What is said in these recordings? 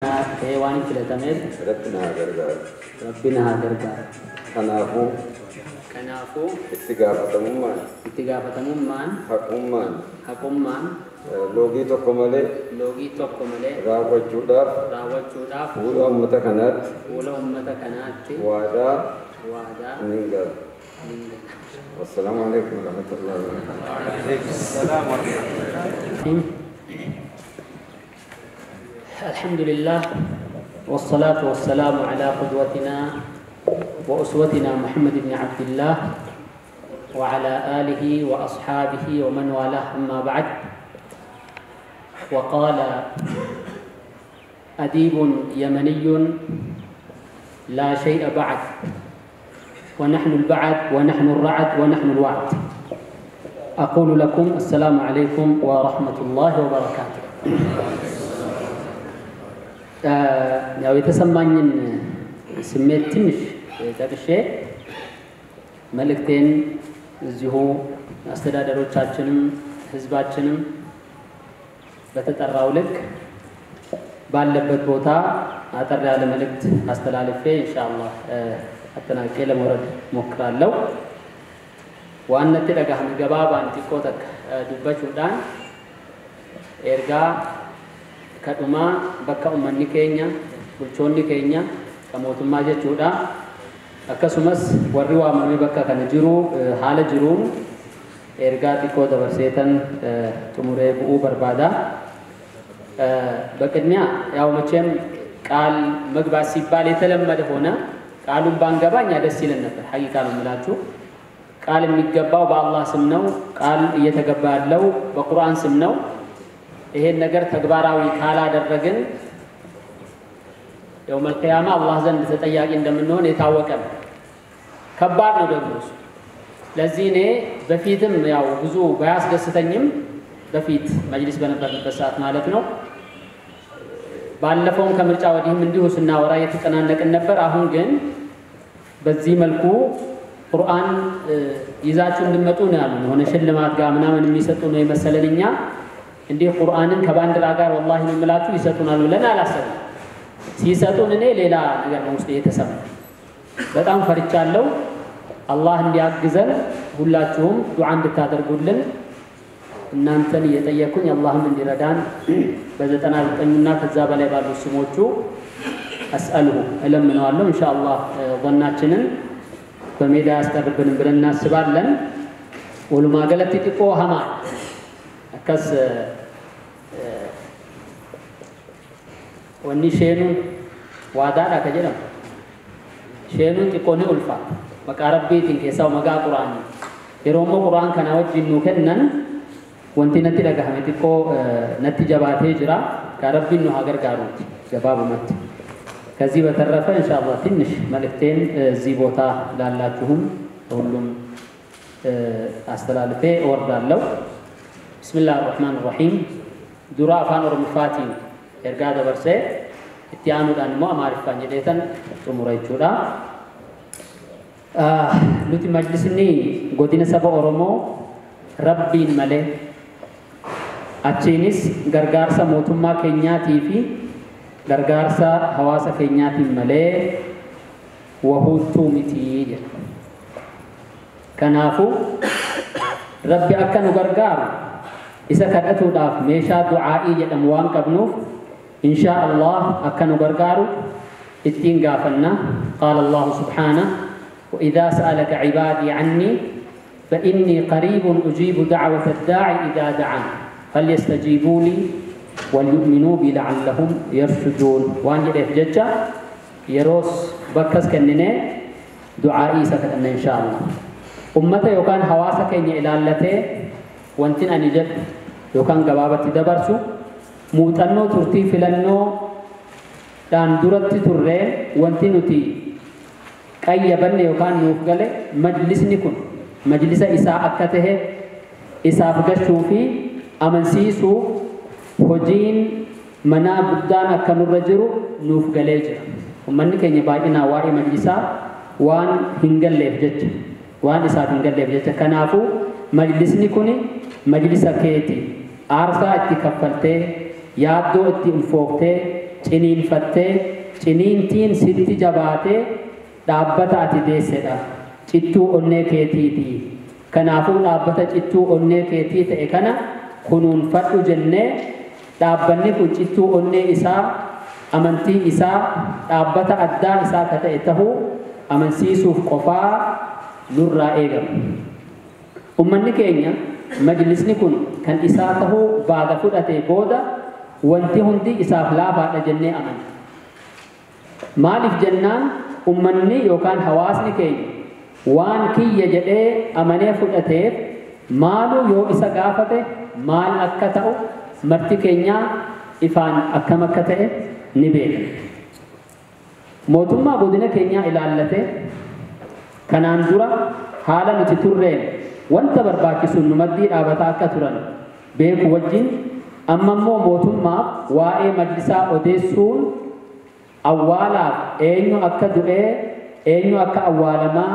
حيوان كلا تمر ربنا هاجرجار كنافو استجابة ممان حق ممان لوجي تكمله راوت جوداف ولا أمتا كانت وادا نينجا والسلام عليكم ورحمة الله وبركاته. السلام ورحمة الله. الحمد لله والصلاة والسلام على قدوتنا وأسوتنا محمد بن عبد الله وعلى آله وأصحابه ومن والاه أما بعد. وقال أديب يمني لا شيء بعد ونحن البعد ونحن الرعد ونحن الوعد. أقول لكم السلام عليكم ورحمة الله وبركاته. ያው የተሰማኝን ስሜት ትንሽ ጠቅሼ መልእክቴን እዚሁ አስተዳደሮቻችንም ህዝባችንም በተጠራው ልክ ባለበት ቦታ አጠር ያለ መልእክት አስተላልፌ ኢንሻአላህ አጠናቅቄ ለመውረድ ሞክራለሁ። ዋናው ተደጋህ ገባ ባንቲኮተክ ዱበቹዳን ኤርጋ ከዱማ በካ ኡመኒ ኬኛ ቡልቾኒ ኬኛ ከሞቱማ ጀቹዳ አከሱመስ ወሪ ዋመኒ በካ ከነጅሩ ሐለ ጅሩን ኤርጋ ቲኮ ደበርሴተን ቱሙሬ ቡኡ በርባዳ በቅድሚያ ያው መቼም ቃል መግባት ሲባል የተለመደ ሆነ ቃሉን ባንገባኛ ደስ ይለን ነበር። ሐቂቃ ነው የምላችሁ ቃል የሚገባው በአላህ ስም ነው። ቃል እየተገባ ያለው በቁርአን ስም ነው። ይሄን ነገር ተግባራዊ ካላደረግን የውመል ቂያማ አላህ ዘንድ ተጠያቂ እንደምንሆን የታወቀ ነው። ከባድ ነው ደግሞ እሱ። ለዚህ እኔ በፊትም ያው ብዙ ባያስደስተኝም በፊት መጅሊስ በነበርንበት ሰዓት ማለት ነው ባለፈውም ከምርጫ ወዲህም እንዲሁ ስናወራ የተጨናነቅን ነበር። አሁን ግን በዚህ መልኩ ቁርአን ይዛችሁ እንድመጡ ነው ያሉን። ሆነ ሽልማት ጋር ምናምን የሚሰጡ ነው የመሰለንኛ እንዴ ቁርአንን ከባንዲራ ጋር ወላሂ ነው የምላችሁ ይሰጡናል ብለን አላሰብንም። ሲሰጡን እኔ ሌላ ነገር ነው ውስጥ የተሰማ በጣም ፈርቻለሁ። አላህ እንዲያግዘን ሁላችሁም ዱዓ እንድታደርጉልን እናንተን እየጠየኩኝ አላህም እንዲረዳን በ99ና ከዛ በላይ ባሉ ስሞቹ አስአልሁ እለምነዋለሁ። ኢንሻአላህ ወናችንን በሜዳ ያስቀርብልን ብለን እናስባለን። ወሉማ ገለቲ ጥቆ ሀማ አከስ ወኒ ሼኑ ዋዳዳ ከጀለም ሼኑ ጥቆኒ ኡልፋ መቃረቢቲን ከሳው መጋ ቁርአን የሮሞ ቁርአን ከና ወጅኑ ከነን ወንቲ ነቲ ደጋህመ ጥቆ ነቲ ጀባቴ ጅራ ካረቢን ነው ሀገር ጋሩት ገባቡ መት ከዚህ በተረፈ ኢንሻአላህ ትንሽ መልእክቴን እዚህ ቦታ ላላችሁም ሁሉም አስተላልፌ እወርዳለሁ። ብስሚላህ الرحمن الرحيم ዱራ አፋን ኦሮምፋቲ ኤርጋ ደበርሴ ኢትያኑ ዳንሞ አማሪፋን ጀደተን ጡሙራይቹዳ ኑቲ መጅሊስኒ ጎዲነ ሰበ ኦሮሞ ረቢን መሌ አቺኒስ ገርጋርሳ ሞቱማ ኬኛቲፊ ገርጋርሳ ሐዋሳ ኬኛቲ መሌ ወሁቱ ሚቲ ከናፉ ረቢ አከኑ ገርጋር إذا كانت داف ميشا دعائي جدم وان قبنوف إن شاء الله أكنو غرغارو اتين غافنا قال الله سبحانه وإذا سألك عبادي عني فإني قريب أجيب دعوة الداعي إذا دعان فليستجيبوا لي وليؤمنوا بي لعلهم يرشدون وان جدف ججا يروس بكس كنني دعائي سكتنا إن شاء الله أمته يوكان حواسك إني إلالته وانتن أني جد يوكان قبابة دبرسو موتنو ترتي فلنو دان درت ترين وانتنوتي كي يبني يوكان نوفقل مجلس نكون مجلس إساء أكته إساء فقشو في أمنسيسو هجين منا بدان أكنو الرجرو نوفقل جر ومن كي يباقنا واري مجلسا وان هنگل لفجج وان إساء هنگل لفجج كنافو مجلس نكوني مجلس كيتي አርሳ እትከፈልቴ ያዶ እትንፎክቴ ciniinfattee ciniintiin sitti jabaatee dhaabbata ati deessedha cittuu onnee keetiiti. Kanaafuu dhaabbata cittuu onnee keetii ta'e kana kunuunfadhu jennee dhaabbanni kun cittuu onnee isaa amantii isaa dhaabbata addaa isaa ka ta'e tahuu amansiisuuf qofaa nurraa eegama. Ummanni keenya majlisni kun kan isaa tahuu baada fudhatee booda wanti hundi isaaf laafaadha jennee amanna. Maaliif jennaan ummanni yookaan hawaasni keenya waan kiyya jedhee amanee fudhateef maaluu yoo isa gaafate maal akka ta'u marti keenyaa ifaan akkam akka ta'e ni beekna. Mootummaa godina keenyaa ilaallate kanaan dura haala nuti turreen wanta barbaachisuun nu maddii dhaabataa akka turan beeku wajjin amma immoo mootummaaf waa'ee majlisaa odeessuun awwaalaaf eenyu akka du'ee eenyu akka awwaalamaa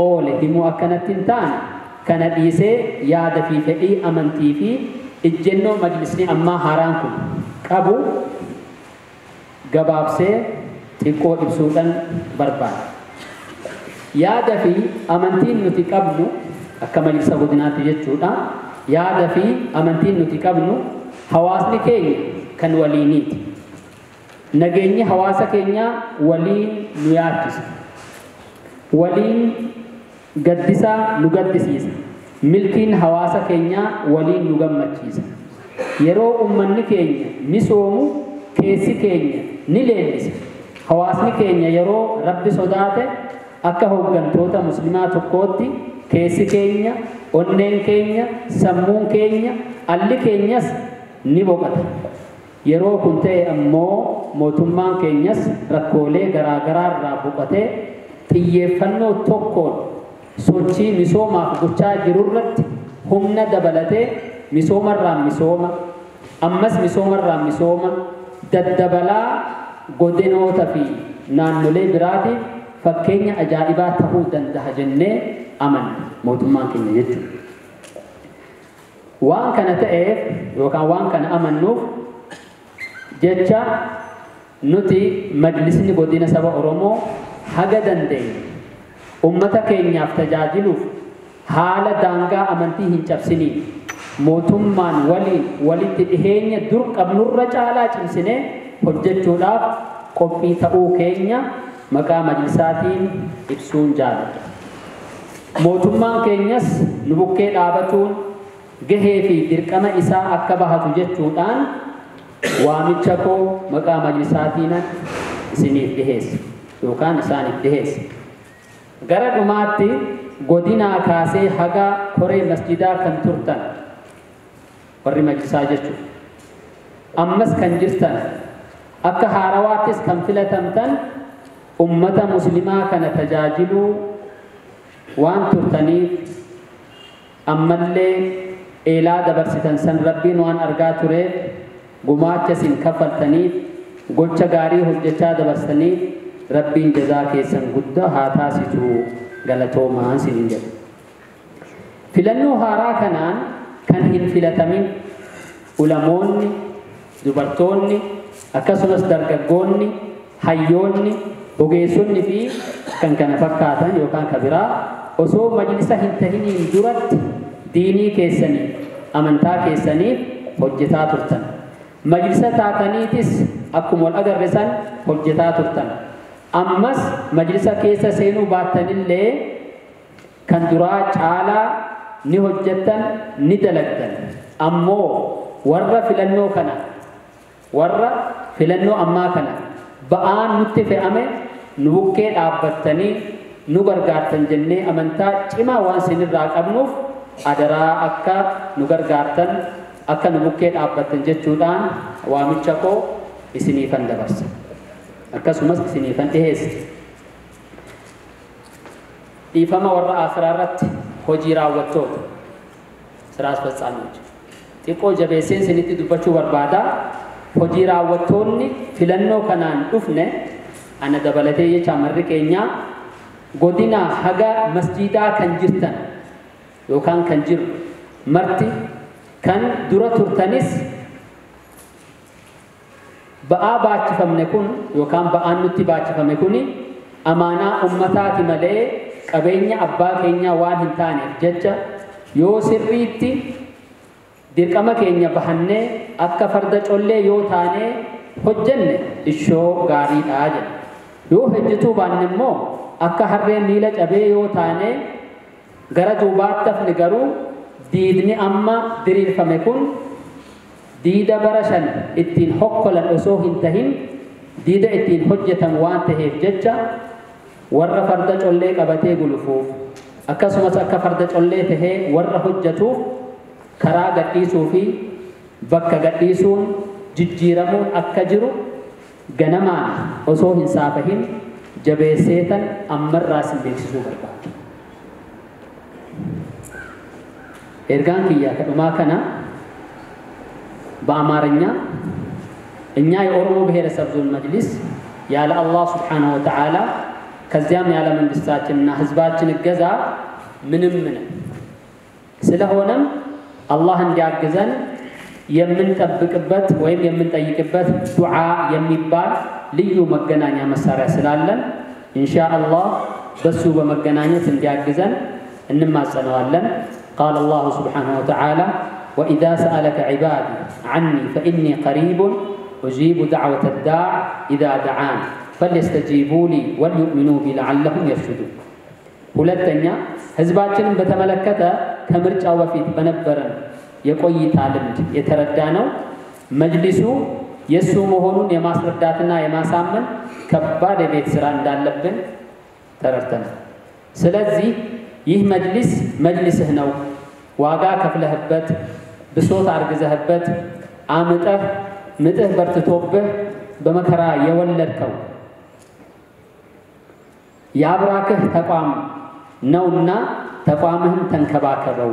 oole himuu akkanatti hin taane kana dhiisee yaada fi fedhii amantii fi ijjennoo majlisni ammaa haaraan kun qabu gabaabsee xiqqoo ibsuudhaan barbaada. Yaada fi amantiin nuti qabnu akka majlisa godinaatti jechuudha. Yaada fi amantiin nuti qabnu hawaasni keenya kan waliiniiti. Nageenyi hawaasa keenyaa waliin nu yaachisa. Waliin gaddisaa nu gaddisiisa. Milkiin hawaasa keenyaa waliin nu gammachiisa. Yeroo ummanni keenya misoomu keessi keenya ni leellisa. Hawaasni keenya yeroo Rabbi sodaate akka hooggantoota muslimaa tokkootti keessi keenya, onneen keenya, sammuun keenya, alli keenyas ni boqata. Yeroo kun ta'e ammoo mootummaan keenyas rakkoolee garaagaraa irraa boqatee xiyyeeffannoo tokkoon sochii misoomaaf gochaa jirurratti humna dabalatee misoomarraan misooma ammas misoomarraan misooma daddabalaa godinoota fi naannolee biraatiif fakkeenya ajaa'ibaa ta'uu danda'a jennee amanna mootummaan keenya jechuudha. Waan kana ta'eef yookaan waan kana amannuuf jecha nuti majlisni godina saba Oromoo haga dandeenye ummata keenyaaf tajaajiluuf haala daangaa amantii hin cabsiniin mootummaan waliin walitti dhiheenya dur qabnurra caalaa cimsinee hojjechuudhaaf qophii ta'uu keenya maqaa majlisaatiin ibsuun jaalladha. Mootummaan keenyas nu bukkee dhaabatuun gahee fi dirqama isaa akka bahatu jechuudhaan waamicha koo maqaa majlisaatiin isiniif dhiheessa yookaan isaaniif dhiheessa. Gara dhumaatti godinaa kaasee haga koree masjidaa kan turtan warri majlisaa jechuudha. Ammas kan jirtan akka haarawaattis kan filatamtan ummata muslimaa kana tajaajiluu waan turtaniif ammallee eelaa dabarsitan san rabbiin waan argaa tureef gumaacha isin kaffaltaniif gocha gaarii hojjechaa dabarsaniif rabbiin jazaa keessan guddaa haa taasisu galatoomaa isin jedha. Filannoo haaraa kanaan kan hin filatamin ulamoonni, dubartoonni, akkasumas dargaggoonni, hayyoonni, ogeessonni fi kan kana fakkaatan yookaan kabiraa osoo majlisa hin tahiniin duratti diinii keessanii amantaa keessaniif hojjetaa turtan. Majlisa taataniitis akkuma wal agarre san hojjetaa turtan. Ammas majlisa keessa seenuu baattanillee kan duraa caalaa ni hojjettan ni dalagdan. Ammoo warra filannoo ammaa kana ba'aan nutti fe'ame nu bukkee dhaabbattanii nu gargaartan jennee amantaa cimaa waan isinirraa qabnuuf adaraa akka nu gargaartan akka nu bukkee dhaabbattan jechuudhaan waamicha koo isiniifan dabarsa. Akkasumas isiniifan dhiheessa. Dhiifama warra akhiraa irratti hojii raawwattoota siraa asfasxaamichi. Xiqqoo jabeesseen isinitti dubbachuu barbaadaa. Hojii raawwattoonni filannoo kanaan dhufne ana dabalatee jecha marri keenyaa godina haga masjidaa kan jirtan yookaan kan jiru marti kan dura turtanis baachifamne kun yookaan ba'annutti baachifame kuni amaanaa ummataati malee qabeenya abbaa keenya waan hin taaneef jecha yoo sirriitti dirqama keenya bahannee akka farda collee yoo taane hojjenne ishoo gaariidha jedha. Yoo hojjetuu baanne immoo akka harreen miila cabee yoo taane gara duubaatti hafne garuu diidni amma diriirfame kun diida bara shan ittiin hokkolan osoo hin tahin diida ittiin hojjetan waan taheef jecha warra farda collee qabatee gulufuuf akkasumas akka farda collee tahee warra hojjetuuf karaa gadhiisuu fi bakka gadhiisuun jijjiiramuun akka jiru ganamaan osoo hin saafahin jabeesseetan ammarraa sin beeksisuu barbaada. Ergaan kiyyaa kadhumaa kana በአማርኛ እኛ የኦሮሞ ብሔረሰብ ዞን መጅሊስ ያለ አላህ Subhanahu Wa Ta'ala ከዚያም ያለ መንግስታችንና ህዝባችን እገዛ ምንም ስለሆነም አላህ እንዲያግዘን የምንጠብቅበት ወይም የምንጠይቅበት ዱዓ የሚባል ልዩ መገናኛ መሳሪያ ስላለን ኢንሻአላህ በሱ በመገናኘት እንዲያግዘን እንማጸነዋለን። قال الله سبحانه وتعالى وإذا سألك عبادي عني فإني قريب أجيب دعوة الداع إذا دعان فليستجيبوا لي وليؤمنوا بي لعلهم يرشدون. ሁለተኛ ህዝባችንን በተመለከተ ከምርጫው በፊት በነበረን የቆይታ ልምድ የተረዳ ነው መጅሊሱ የሱ መሆኑን የማስረዳትና የማሳመን ከባድ የቤት ስራ እንዳለብን ተረድተናል። ስለዚህ ይህ መጅሊስ መጅሊስህ ነው ዋጋ ከፍለህበት ብሶት አርግዘህበት አምጠህ ምጥህ በርትቶብህ በመከራ የወለድከው ያብራክህ ተቋም ነውና ተቋምህን ተንከባከበው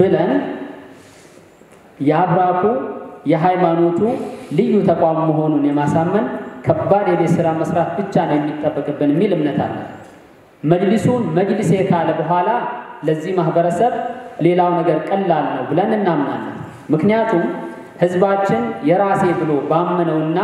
ብለን ያብራኩ የሃይማኖቱ ልዩ ተቋም መሆኑን የማሳመን ከባድ የቤት ስራ መስራት ብቻ ነው የሚጠበቅብን የሚል እምነት አለ። መጅሊሱን መጅሊስ ካለ በኋላ ለዚህ ማህበረሰብ ሌላው ነገር ቀላል ነው ብለን እናምናለን። ምክንያቱም ህዝባችን የራሴ ብሎ ባመነውና